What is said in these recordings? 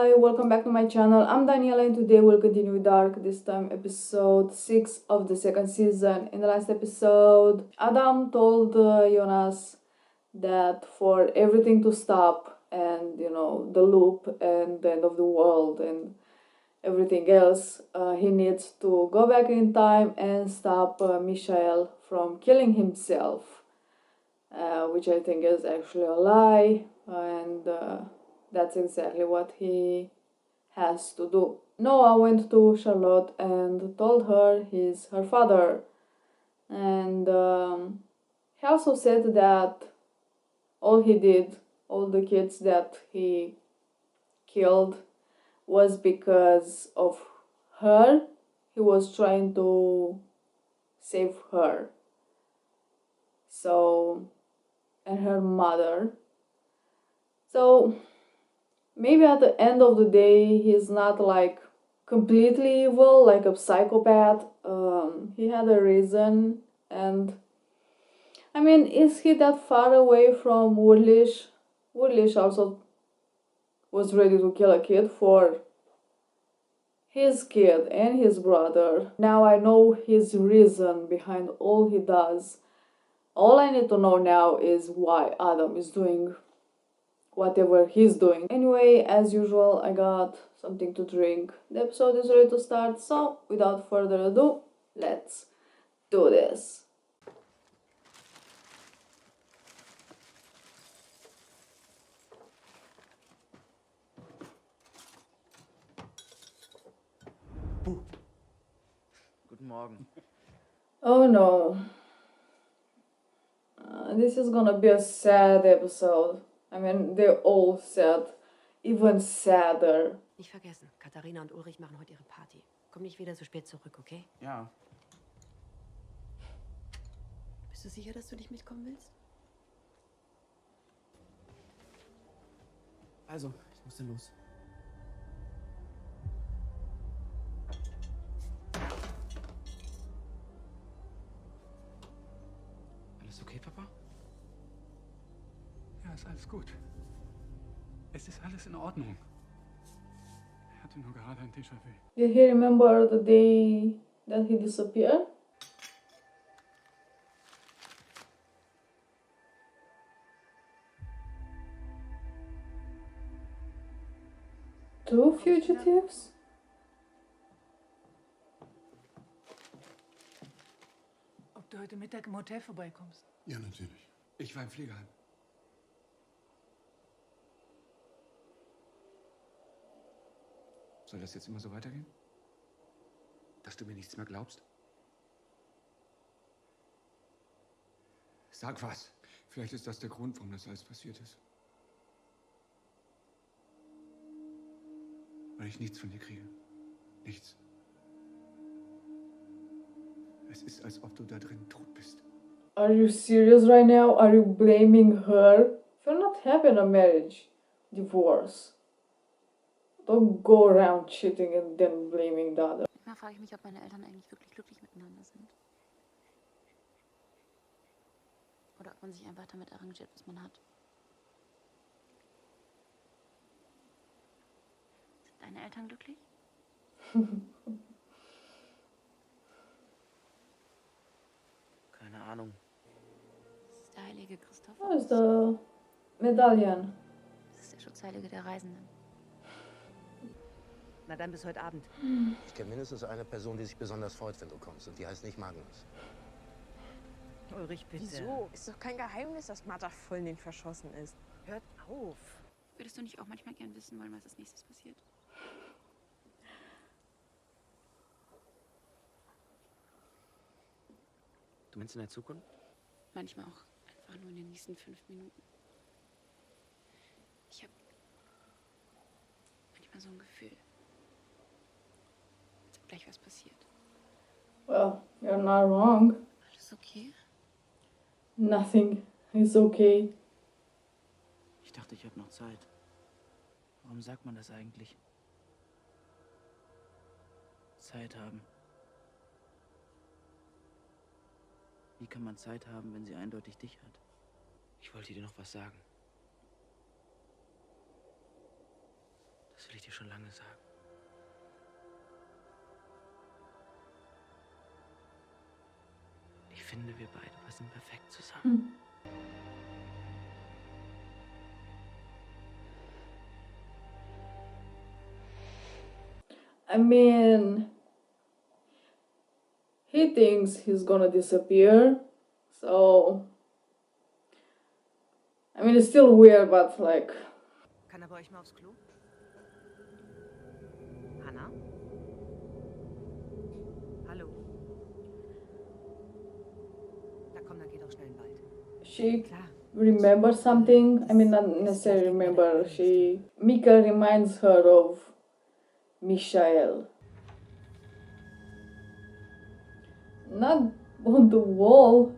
Hi, welcome back to my channel. I'm Daniela and today we'll continue with Dark, this time episode 6 of the second season. In the last episode, Adam told Jonas that for everything to stop and, the loop and the end of the world and everything else, he needs to go back in time and stop Michael from killing himself, which I think is actually a lie, and that's exactly what he has to do. Noah went to Charlotte and told her he's her father, and he also said that all he did, all the kids that he killed, was because of her. He was trying to save her. So, and her mother. So, maybe at the end of the day, he's not like completely evil, like a psychopath. He had a reason, and I mean, is he that far away from Woodlish? Woodlish also was ready to kill a kid for his kid and his brother. Now I know his reason behind all he does. All I need to know now is why Adam is doing whatever he's doing. Anyway, as usual, I got something to drink. The episode is ready to start, so without further ado, let's do this. Guten Morgen. Oh no. This is gonna be a sad episode. I mean, they're all sad. Even sadder. Nicht vergessen, Katharina und Ulrich machen heute ihre Party. Komm nicht wieder so spät zurück, okay? Ja. Bist du sicher, dass du nicht mitkommen willst? Also, ich muss dann los. Alles okay, Papa? Ja, ist alles gut. Es ist alles in Ordnung. Er hatte nur gerade ein Déjà-vu. Did he remember the day that he disappeared? Two fugitives? Ob du heute Mittag im Hotel vorbeikommst? Ja, natürlich. Ich war im Pflegeheim. Soll das jetzt immer so weitergehen? Dass du mir nichts mehr glaubst? Sag was. Vielleicht ist das der Grund, warum das alles passiert ist. Weil ich nichts von dir kriege. Nichts. Es ist, als ob du da drin tot bist. Are you serious right now? Are you blaming her? If you're not happy in a marriage, divorce. Don't go around cheating and then blaming the other. Manchmal frage ich mich, ob meine Eltern eigentlich wirklich glücklich miteinander sind. Oder ob man sich einfach damit arrangiert, was man hat. Sind deine Eltern glücklich? Keine Ahnung. Das ist der heilige Christoph. What is the medallion? Das ist der Schutzheilige der Reisenden. Na dann bis heute Abend. Ich kenne mindestens eine Person, die sich besonders freut, wenn du kommst. Und die heißt nicht Magnus. Ulrich, bitte. Wieso? Ist doch kein Geheimnis, dass Martha voll in den verschossen ist. Hört auf. Würdest du nicht auch manchmal gern wissen wollen, was als nächstes passiert? Du meinst in der Zukunft? Manchmal auch einfach nur in den nächsten 5 Minuten. Ich habe manchmal so ein Gefühl, als ob gleich was passiert. Well, you're not wrong. Alles okay? Nothing is okay. Ich dachte, ich habe noch Zeit. Warum sagt man das eigentlich? Zeit haben. Wie kann man Zeit haben, wenn sie eindeutig dich hat? Ich wollte dir noch was sagen. Das will ich dir schon lange sagen. Ich finde, wir beide passen perfekt zusammen. I mean, he thinks he's gonna disappear, so I mean, it's still weird, but like, Kann er bei euch mal aufs Klo? Hanna? Hallo? Na komm, dann geh doch schnell in den Wald. she Klar. remembers something. I mean, not necessarily remember. Mika reminds her of Michael. Not on the wall.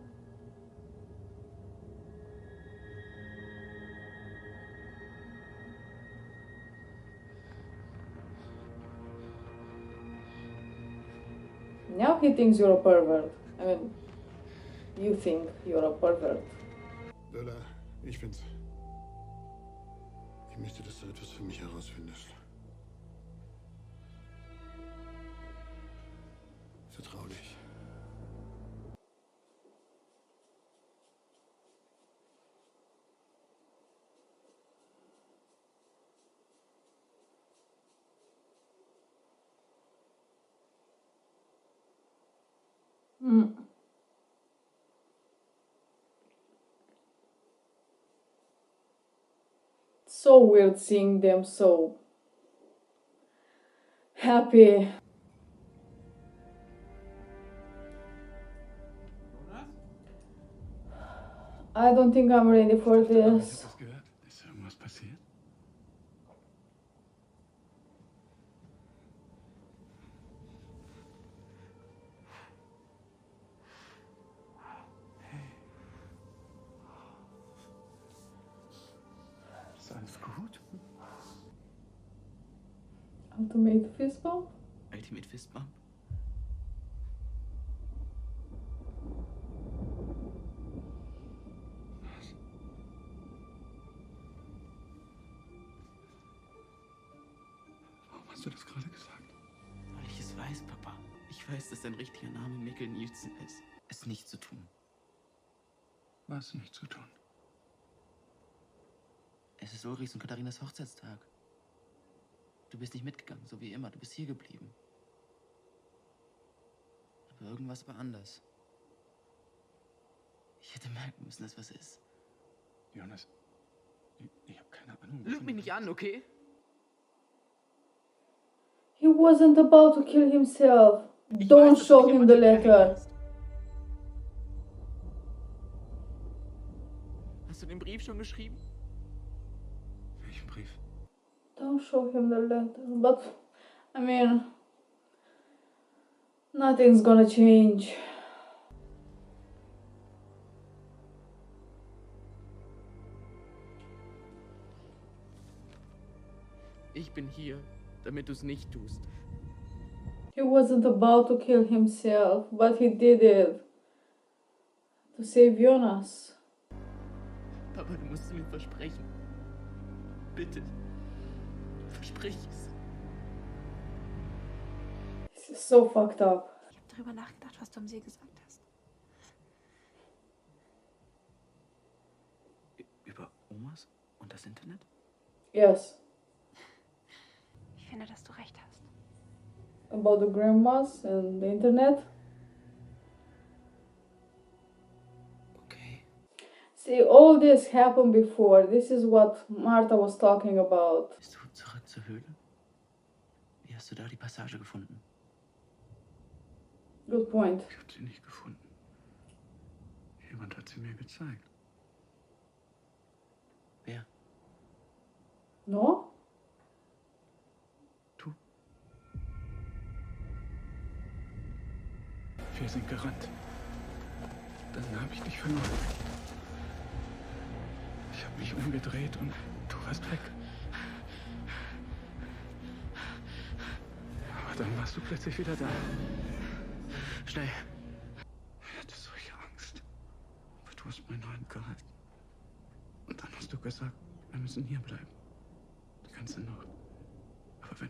Now he thinks you're a pervert. I mean, you think you're a pervert. Lola, ich bin's. Ich möchte, dass du etwas für mich herausfindest. Vertraulich. So weird seeing them so happy. I don't think I'm ready for Ich hab this. was gehört. Ist irgendwas passiert? Ist alles gut? Ultimate fist bump? Ultimate Fist Bump? Warum hast du das gerade gesagt? Weil ich es weiß, Papa. Ich weiß, dass dein richtiger Name Mikkel Nielsen ist. Es nicht zu tun. Was nicht zu tun? Es ist Ulrichs und Katharinas Hochzeitstag. Du bist nicht mitgegangen, so wie immer. Du bist hier geblieben. Aber irgendwas war anders. Ich hätte merken müssen, dass was ist. Jonas, ich habe keine Ahnung. Lüg mich nicht an, okay? He wasn't about to kill himself. Ich Don't weiß, dass show du dich him immer the hinterher letter. hast. Hast du den Brief schon geschrieben? Welchen Brief? Don't show him the letter. But, I mean, nothing's gonna change. Ich bin hier, damit du es nicht tust. He wasn't about to kill himself, but he did it. To save Jonas. Papa, du musst es mir versprechen. Bitte. Versprich es. This is so fucked up. Ich habe darüber nachgedacht, was du am See gesagt hast. Über Omas und das Internet? Yes. Ich finde, dass du recht hast. About the grandmas and the internet. Okay. See, all this happened before. This is what Martha was talking about. Bist du zurück zur Höhle? Wie hast du da die Passage gefunden? Good point. Ich habe sie nicht gefunden. Jemand hat sie mir gezeigt. Wer? No? Du. Wir sind gerannt. Dann habe ich dich verloren. Ich habe mich umgedreht und du warst weg. Aber dann warst du plötzlich wieder da. Schnell. Ich hatte solche Angst. Aber du hast meine Hand gehalten. Und dann hast du gesagt, wir müssen hier bleiben. Die ganze Nacht.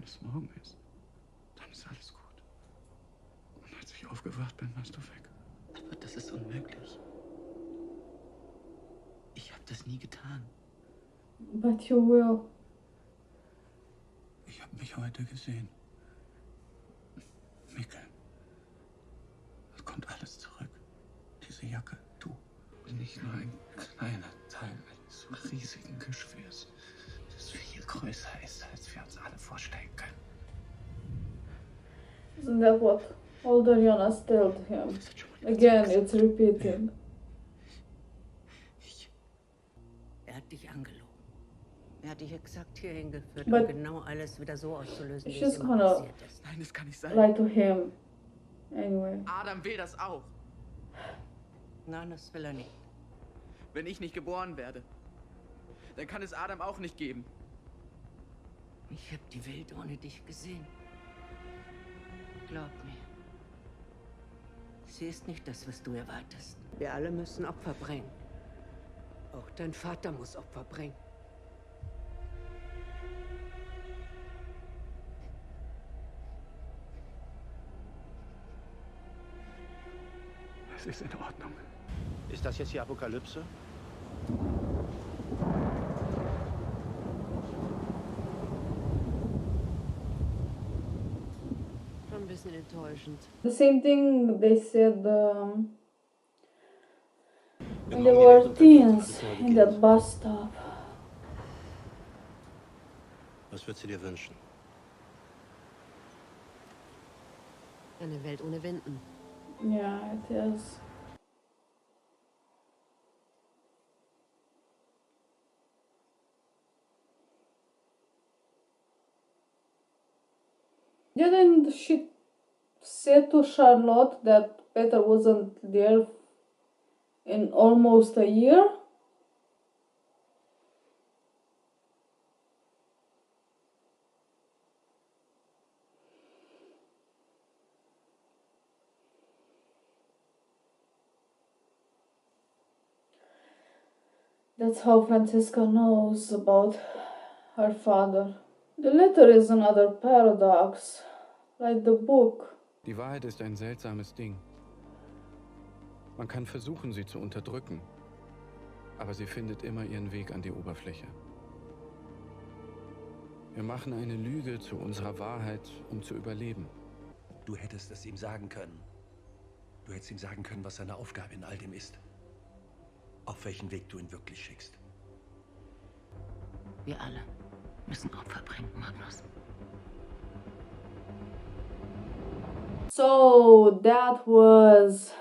es morgen ist, dann ist alles gut. Und als ich aufgewacht bin, warst du weg. Aber das ist unmöglich. Ich habe das nie getan. But you will. Ich habe mich heute gesehen. Mikkel. Es kommt alles zurück. Diese Jacke, du. Nicht nur ein kleiner Teil eines riesigen Geschwürs, das viel größer ist, als wir uns alle vorstellen können. Isn't that what older Jonas told him? Again, it's repeating. Er hat dich angelogen. Er hat dich exakt hierhin geführt, But um genau alles wieder so auszulösen, wie she's es immer gonna passiert ist. Nein, das kann nicht sein. lie to him. Anyway. Adam will das auch. Nein, das will er nicht. Wenn ich nicht geboren werde, dann kann es Adam auch nicht geben. Ich habe die Welt ohne dich gesehen. Glaub mir. Sie ist nicht das, was du erwartest. Wir alle müssen Opfer bringen. Auch dein Vater muss Opfer bringen. Es ist in Ordnung. Ist das jetzt die Apokalypse? Schon ein bisschen enttäuschend. The same thing they said when they were teens in that bus stop. Was würdest du dir wünschen? Eine Welt ohne Winden. Yeah, it is. Didn't she say to Charlotte that Peter wasn't there in almost a year? That's how Francesca knows about her father. The letter is another paradox, like the book. Die Wahrheit ist ein seltsames Ding. Man kann versuchen, sie zu unterdrücken, aber sie findet immer ihren Weg an die Oberfläche. Wir machen eine Lüge zu unserer Wahrheit, um zu überleben. Du hättest es ihm sagen können. Du hättest ihm sagen können, was seine Aufgabe in all dem ist. Auf welchen Weg du ihn wirklich schickst. Wir alle müssen Opfer bringen, Magnus. So that was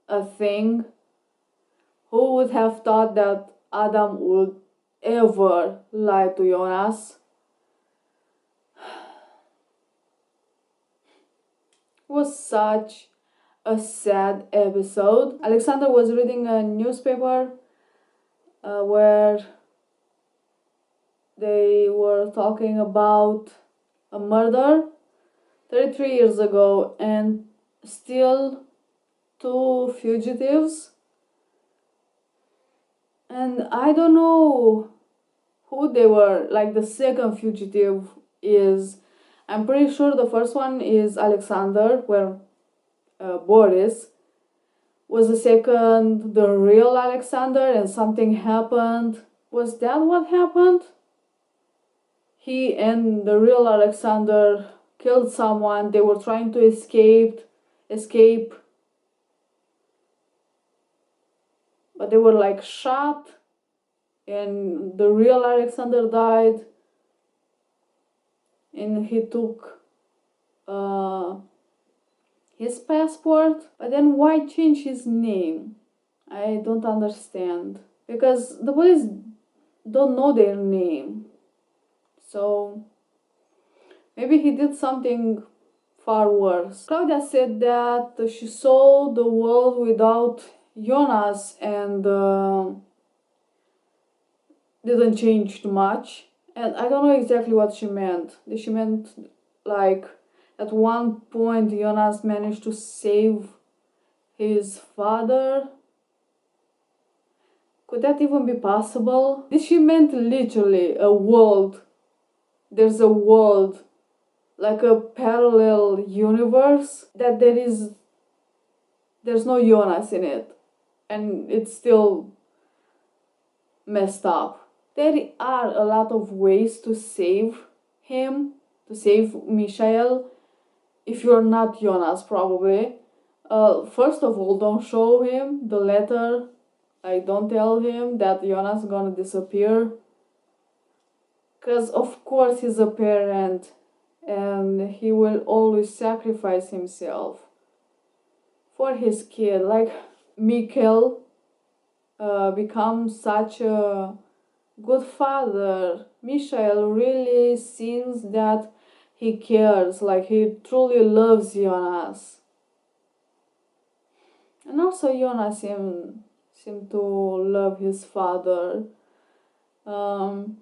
a thing. Who would have thought that Adam would ever lie to Jonas? It was such a sad episode. Alexander was reading a newspaper where they were talking about a murder 33 years ago and still 2 fugitives. And I don't know who they were, like the second fugitive is. I'm pretty sure the first one is Alexander, where Boris was the second, the real Alexander, and something happened. Was that what happened? He and the real Alexander killed someone. They were trying to escape, but they were like shot, and the real Alexander died, and he took his passport. But then why change his name? I don't understand, because the police don't know their name. So maybe he did something far worse. Claudia said that she saw the world without Jonas and didn't change too much. And I don't know exactly what she meant. She meant like at one point Jonas managed to save his father. Could that even be possible? Did she meant literally a world? There's a world like a parallel universe that there's no Jonas in it, and it's still messed up. There are a lot of ways to save him, to save Michael, if you're not Jonas, probably. First of all, don't show him the letter. Like, don't tell him that Jonas is gonna disappear. Because, of course, he's a parent and he will always sacrifice himself for his kid. Like, Mikkel becomes such a good father. Michael really seems that he cares, like he truly loves Jonas. And also Jonas seemed to love his father. And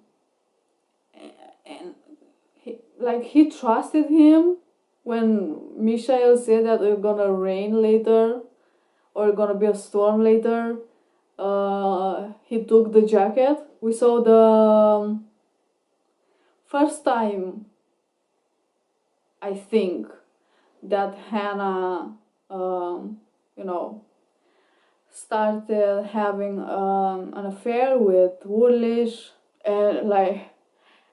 he trusted him when Michael said that it's gonna rain later or gonna be a storm later. He took the jacket. We saw the first time, I think, that Hannah, started having an affair with Woodlish, and like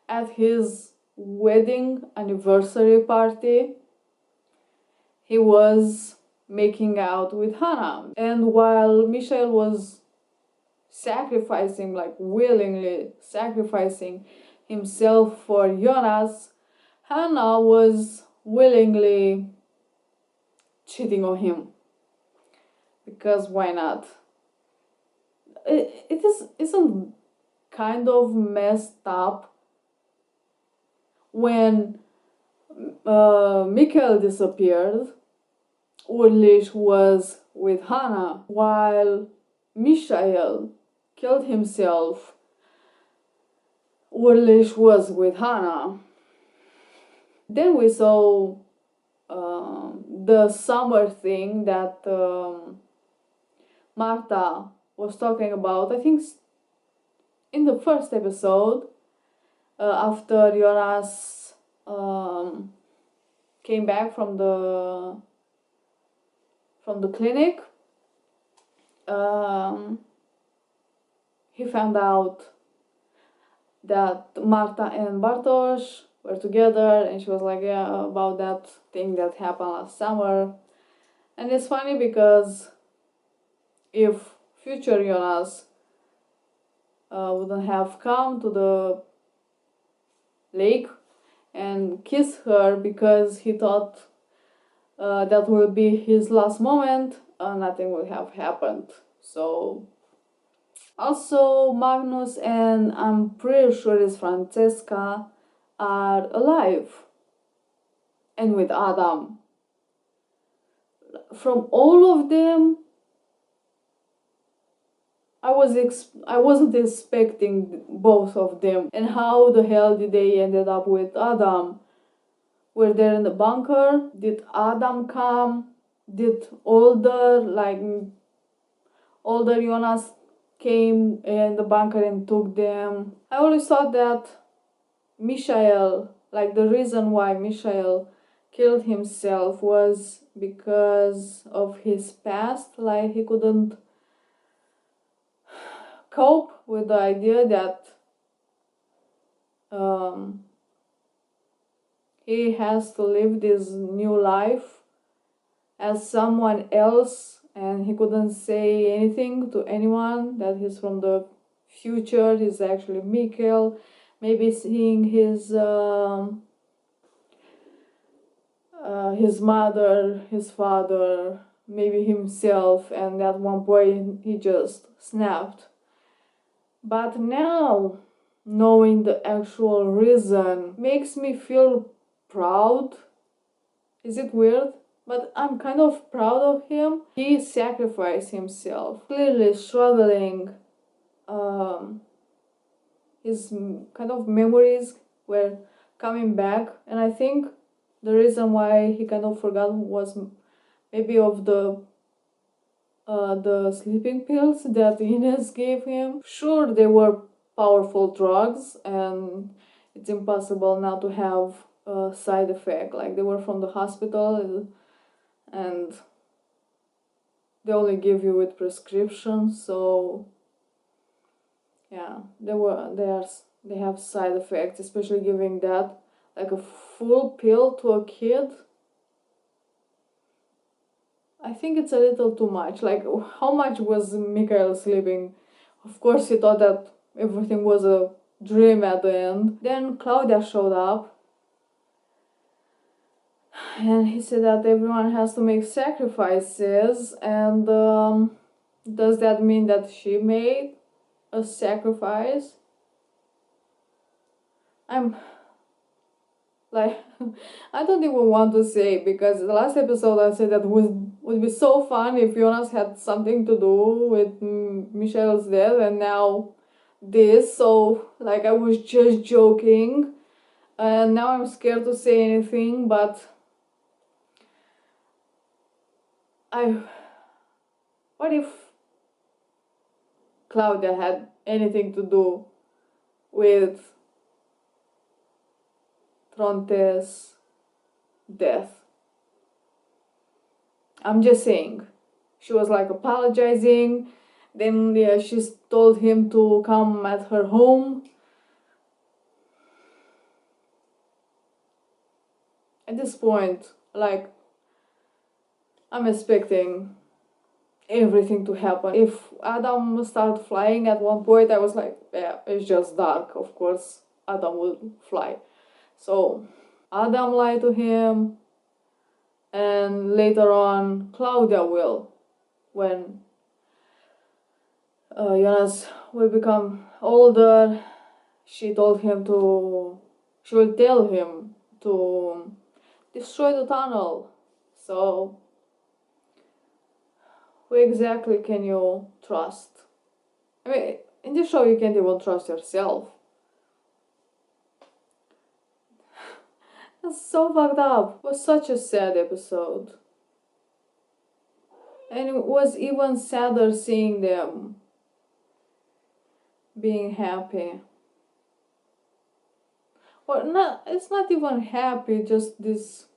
at his wedding anniversary party, he was making out with Hannah. And while Michael was willingly sacrificing himself for Jonas, Hannah was willingly cheating on him. Because why not? Isn't kind of messed up when Mikkel disappeared. Ulrich was with Hannah while Michael killed himself. Ulrich was with Hannah. Then we saw the summer thing that Marta was talking about, I think in the first episode, after Jonas came back from the clinic. He found out that Marta and Bartosz were together, and she was like, yeah, about that thing that happened last summer. And it's funny because if future Jonas wouldn't have come to the lake and kissed her because he thought that would be his last moment, nothing would have happened. So also Magnus and I'm pretty sure it's Francesca are alive and with Adam. From all of them, I wasn't expecting both of them. And how the hell did they ended up with Adam? Were they in the bunker? Did Adam come? Did older Jonas came in the bunker and took them? I always thought that Michael, like the reason why Michael killed himself was because of his past, like he couldn't cope with the idea that he has to live this new life as someone else, and he couldn't say anything to anyone that he's from the future. He's actually Mikkel. Maybe seeing his mother, his father, maybe himself, and at one point he just snapped. But now, knowing the actual reason makes me feel proud. Is it weird? But I'm kind of proud of him. He sacrificed himself, clearly struggling. His kind of memories were coming back, and I think the reason why he kind of forgot was maybe of the sleeping pills that Ines gave him. Sure, they were powerful drugs, and it's impossible not to have side effect. Like they were from the hospital and they only give you with prescription, so yeah, they have side effects, especially giving that like a full pill to a kid. I think it's a little too much. Like, how much was Mikhail sleeping? Of course he thought that everything was a dream at the end. Then Claudia showed up and he said that everyone has to make sacrifices, and does that mean that she made a sacrifice? I'm like, I don't even want to say, because the last episode I said that would be so fun if Jonas had something to do with Michelle's death, and now this, so like I was just joking, and now I'm scared to say anything, but what if Claudia had anything to do with Tronte's death? I'm just saying. She was like apologizing, then she told him to come at her home. At this point, like, I'm expecting everything to happen. If Adam started flying at one point, I was like, yeah, it's just dark, of course Adam will fly. So Adam lied to him, and later on Claudia will, when Jonas will become older, she will tell him to destroy the tunnel. So who exactly can you trust? I mean, in this show you can't even trust yourself. That's so fucked up. It was such a sad episode. And it was even sadder seeing them being happy. Well, it's not even happy, just this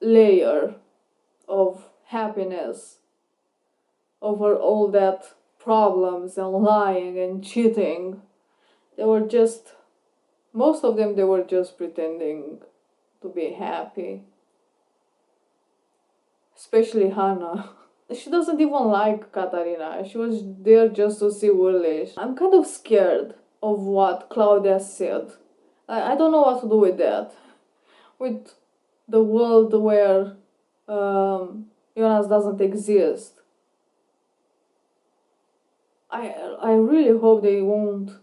layer of happiness over all that problems and lying and cheating. Most of them, they were just pretending to be happy. Especially Hannah. She doesn't even like Katarina. She was there just to see Willis. I'm kind of scared of what Claudia said. I don't know what to do with that. With the world where Jonas doesn't exist. I really hope they won't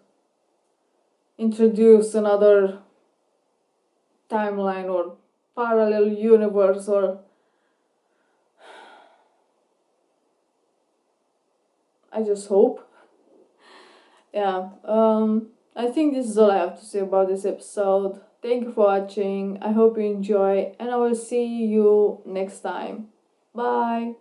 introduce another timeline or parallel universe, or I just hope. Yeah, I think this is all I have to say about this episode. Thank you for watching. I hope you enjoy, and I will see you next time. Bye!